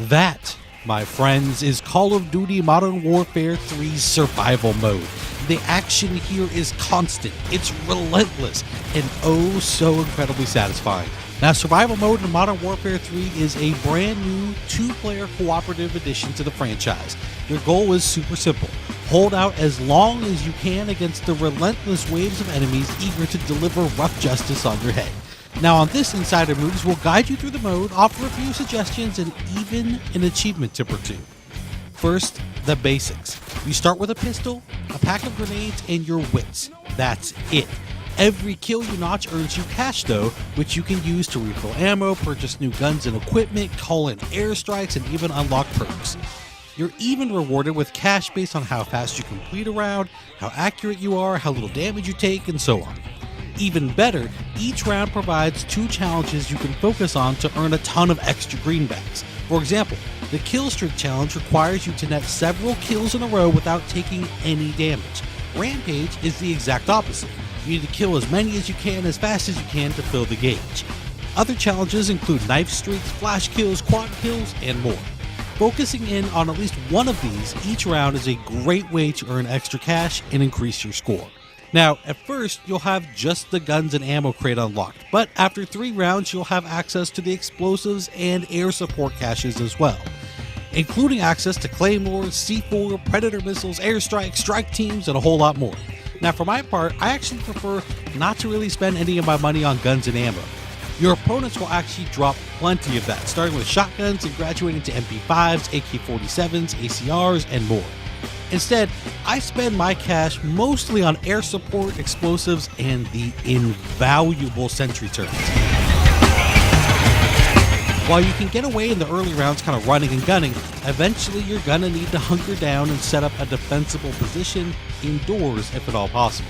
That, my friends, is Call of Duty Modern Warfare 3's survival mode. The action here is constant, it's relentless, and oh so incredibly satisfying. Now, survival mode in Modern Warfare 3 is a brand new 2-player cooperative addition to the franchise. Your goal is super simple. Hold out as long as you can against the relentless waves of enemies eager to deliver rough justice on your head. Now, on this Insider Moves, we'll guide you through the mode, offer a few suggestions, and even an achievement tip or two. First, the basics. You start with a pistol, a pack of grenades, and your wits. That's it. Every kill you notch earns you cash though, which you can use to refill ammo, purchase new guns and equipment, call in airstrikes, and even unlock perks. You're even rewarded with cash based on how fast you complete a round, how accurate you are, how little damage you take, and so on. Even better, each round provides 2 challenges you can focus on to earn a ton of extra greenbacks. For example, the kill streak challenge requires you to net several kills in a row without taking any damage. Rampage is the exact opposite. You need to kill as many as you can as fast as you can to fill the gauge. Other challenges include knife streaks, flash kills, quad kills, and more. Focusing in on at least one of these each round is a great way to earn extra cash and increase your score. Now, at first, you'll have just the guns and ammo crate unlocked, but after 3 rounds, you'll have access to the explosives and air support caches as well, including access to claymores, C4, predator missiles, airstrikes, strike teams, and a whole lot more. Now, for my part, I actually prefer not to really spend any of my money on guns and ammo. Your opponents will actually drop plenty of that, starting with shotguns and graduating to MP5s, AK-47s, ACRs, and more. Instead, I spend my cash mostly on air support, explosives, and the invaluable sentry turrets. While you can get away in the early rounds kind of running and gunning, eventually you're gonna need to hunker down and set up a defensible position indoors if at all possible.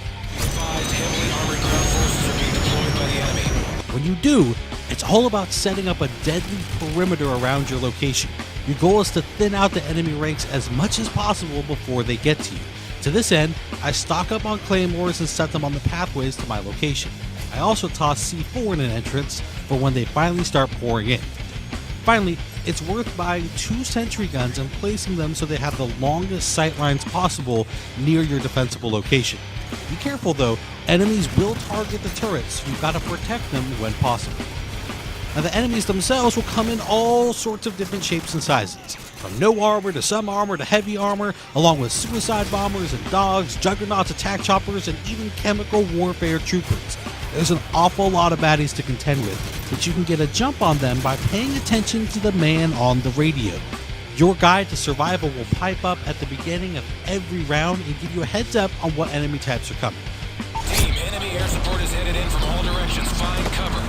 When you do, it's all about setting up a deadly perimeter around your location. Your goal is to thin out the enemy ranks as much as possible before they get to you. To this end, I stock up on claymores and set them on the pathways to my location. I also toss C4 in an entrance for when they finally start pouring in. Finally, it's worth buying 2 sentry guns and placing them so they have the longest sight lines possible near your defensible location. Be careful though, enemies will target the turrets, so you've got to protect them when possible. Now, the enemies themselves will come in all sorts of different shapes and sizes, from no armor to some armor to heavy armor, along with suicide bombers and dogs, juggernauts, attack choppers, and even chemical warfare troopers. There's an awful lot of baddies to contend with, but you can get a jump on them by paying attention to the man on the radio. Your guide to survival will pipe up at the beginning of every round and give you a heads up on what enemy types are coming. Team, enemy air support is headed in from all directions. Find cover.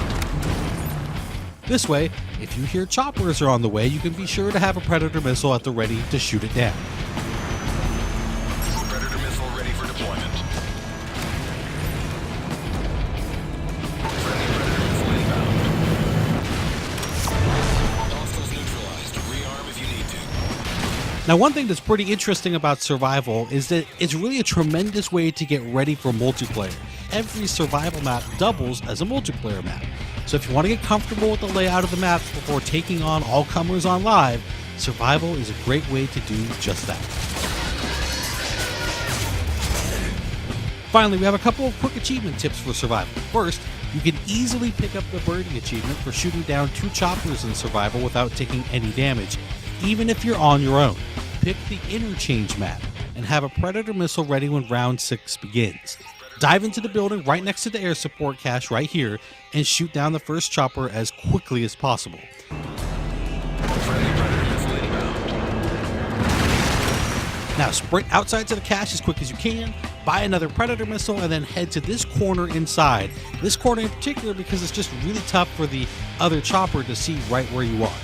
This way, if you hear choppers are on the way, you can be sure to have a predator missile at the ready to shoot it down. Predator missile ready for deployment. Friendly predator missile inbound. Hostiles neutralized. Rearm if you need to. Now, one thing that's pretty interesting about survival is that it's really a tremendous way to get ready for multiplayer. Every survival map doubles as a multiplayer map. So if you want to get comfortable with the layout of the maps before taking on all comers on live, survival is a great way to do just that. Finally, we have a couple of quick achievement tips for survival. First, you can easily pick up the birdie achievement for shooting down 2 choppers in survival without taking any damage, even if you're on your own. Pick the interchange map and have a predator missile ready when round 6 begins. Dive into the building right next to the air support cache right here and shoot down the first chopper as quickly as possible. Now sprint outside to the cache as quick as you can, buy another predator missile, and then head to this corner inside. This corner in particular because it's just really tough for the other chopper to see right where you are.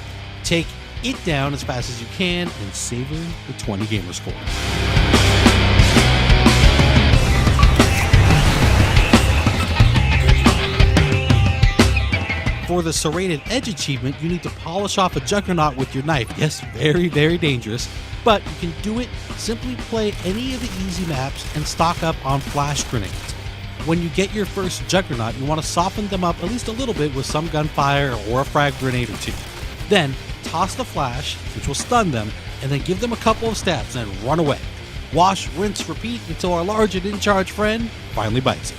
Take it down as fast as you can and savor the 20 gamer score. For the Serrated Edge achievement, you need to polish off a Juggernaut with your knife. Yes, very, very dangerous. But you can do it. Simply play any of the easy maps and stock up on flash grenades. When you get your first Juggernaut, you want to soften them up at least a little bit with some gunfire or a frag grenade or two. Then toss the flash, which will stun them, and then give them a couple of stabs and run away. Wash, rinse, repeat until our large and in-charge friend finally bites it.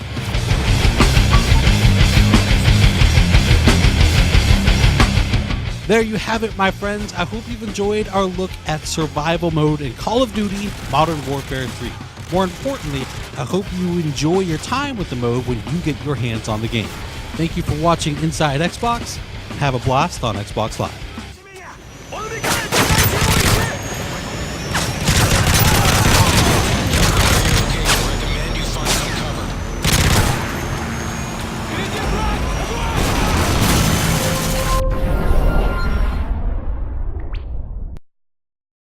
There you have it, my friends. I hope you've enjoyed our look at survival mode in Call of Duty Modern Warfare 3. More importantly, I hope you enjoy your time with the mode when you get your hands on the game. Thank you for watching Inside Xbox. Have a blast on Xbox Live.